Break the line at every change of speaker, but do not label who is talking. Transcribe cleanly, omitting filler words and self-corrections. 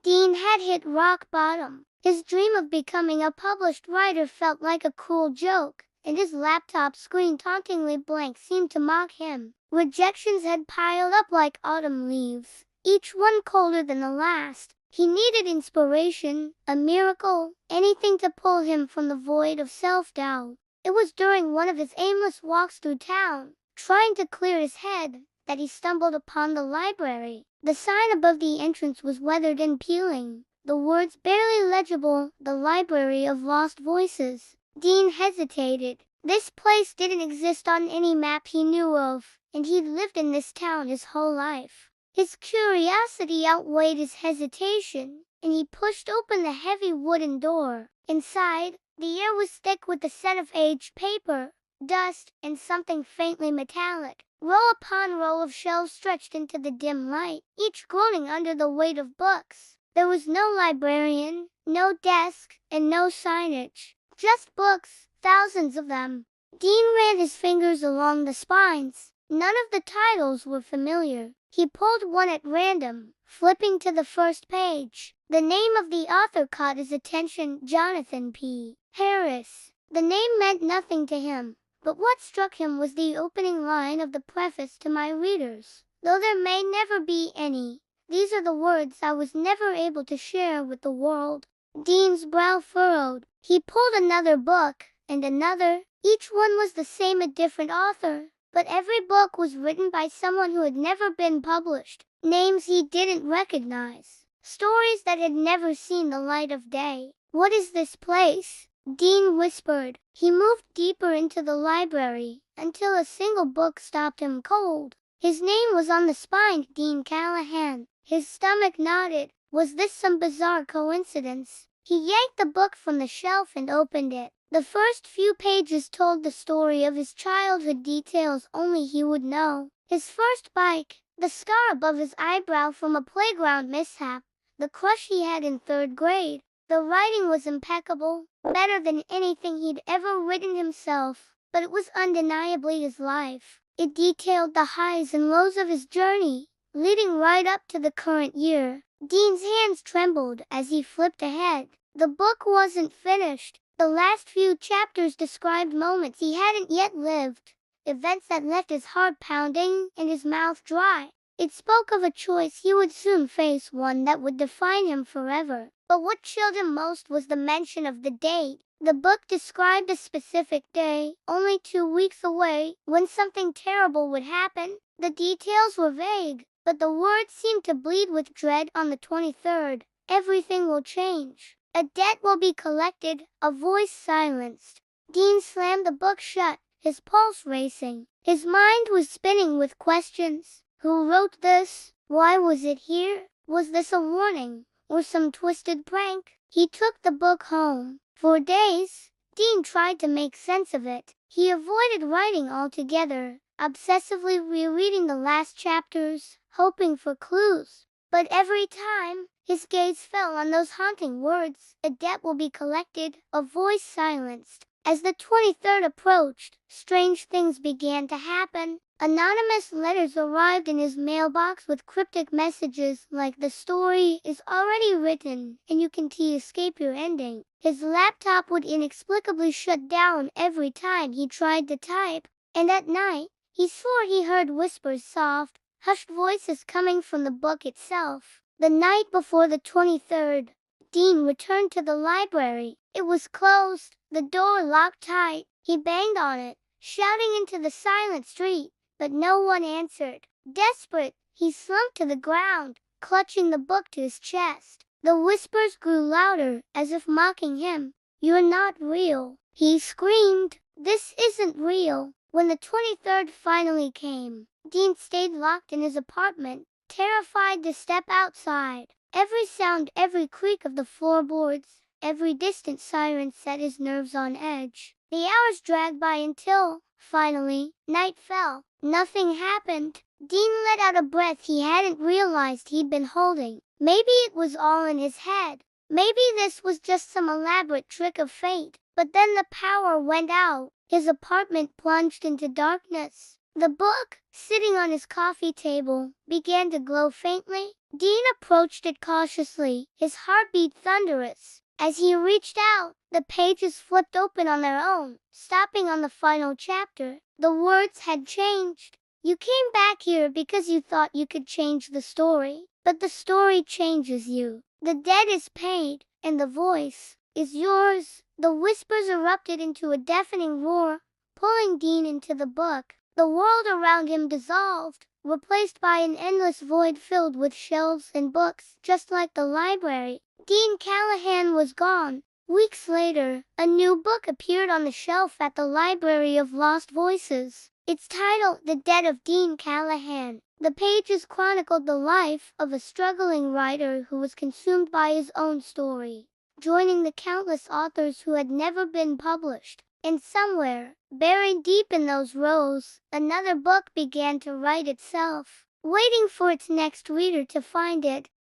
Dean had hit rock bottom. His dream of becoming a published writer felt like a cruel joke, and his laptop screen tauntingly blank seemed to mock him. Rejections had piled up like autumn leaves, each one colder than the last. He needed inspiration, a miracle, anything to pull him from the void of self-doubt. It was during one of his aimless walks through town, trying to clear his head, that he stumbled upon the library. The sign above the entrance was weathered and peeling, the words barely legible, "The Library of Lost Voices." Dean hesitated. This place didn't exist on any map he knew of, and he'd lived in this town his whole life. His curiosity outweighed his hesitation, and he pushed open the heavy wooden door. Inside, the air was thick with the scent of aged paper, dust, and something faintly metallic. Row upon row of shelves stretched into the dim light, each groaning under the weight of books. There was no librarian, no desk, and no signage. Just books, thousands of them. Dean ran his fingers along the spines. None of the titles were familiar. He pulled one at random, flipping to the first page. The name of the author caught his attention, Jonathan P. Harris. The name meant nothing to him, but what struck him was the opening line of the preface to my readers. Though there may never be any, these are the words I was never able to share with the world. Dean's brow furrowed. He pulled another book, and another. Each one was the same, a different author, but every book was written by someone who had never been published. Names he didn't recognize. Stories that had never seen the light of day. "What is this place?" Dean whispered. He moved deeper into the library, until a single book stopped him cold. His name was on the spine, Dean Callahan. His stomach knotted. Was this some bizarre coincidence? He yanked the book from the shelf and opened it. The first few pages told the story of his childhood, details only he would know. His first bike, the scar above his eyebrow from a playground mishap, the crush he had in 3rd grade. The writing was impeccable, better than anything he'd ever written himself, but it was undeniably his life. It detailed the highs and lows of his journey, leading right up to the current year. Dean's hands trembled as he flipped ahead. The book wasn't finished. The last few chapters described moments he hadn't yet lived, events that left his heart pounding and his mouth dry. It spoke of a choice he would soon face, one that would define him forever. But what chilled him most was the mention of the date. The book described a specific day, only 2 weeks away, when something terrible would happen. The details were vague, but the words seemed to bleed with dread. On the 23rd, everything will change. A debt will be collected, a voice silenced. Dean slammed the book shut, his pulse racing. His mind was spinning with questions. Who wrote this? Why was it here? Was this a warning, or some twisted prank? He took the book home. For days, Dean tried to make sense of it. He avoided writing altogether, obsessively rereading the last chapters, hoping for clues. But every time, his gaze fell on those haunting words, "A debt will be collected," a voice silenced. As the 23rd approached, strange things began to happen. Anonymous letters arrived in his mailbox with cryptic messages like, "The story is already written, and you can't escape your ending." His laptop would inexplicably shut down every time he tried to type, and at night, he swore he heard whispers, soft, hushed voices coming from the book itself. The night before the 23rd, Dean returned to the library. It was closed, the door locked tight. He banged on it, shouting into the silent street, but no one answered. Desperate, he slumped to the ground, clutching the book to his chest. The whispers grew louder, as if mocking him. "You're not real," he screamed. "This isn't real." When the 23rd finally came, Dean stayed locked in his apartment, terrified to step outside. Every sound, every creak of the floorboards, every distant siren set his nerves on edge. The hours dragged by until, finally, night fell. Nothing happened. Dean let out a breath he hadn't realized he'd been holding. Maybe it was all in his head. Maybe this was just some elaborate trick of fate. But then the power went out. His apartment plunged into darkness. The book, sitting on his coffee table, began to glow faintly. Dean approached it cautiously, his heartbeat thunderous. As he reached out, the pages flipped open on their own, stopping on the final chapter. The words had changed. You came back here because you thought you could change the story, but the story changes you. The debt is paid, and the voice is yours. The whispers erupted into a deafening roar, pulling Dean into the book. The world around him dissolved, replaced by an endless void filled with shelves and books, just like the library. Dean Callahan was gone. Weeks later, a new book appeared on the shelf at the Library of Lost Voices. Its title, The Debt of Dean Callahan. The pages chronicled the life of a struggling writer who was consumed by his own story, joining the countless authors who had never been published. And somewhere, buried deep in those rows, another book began to write itself, waiting for its next reader to find it.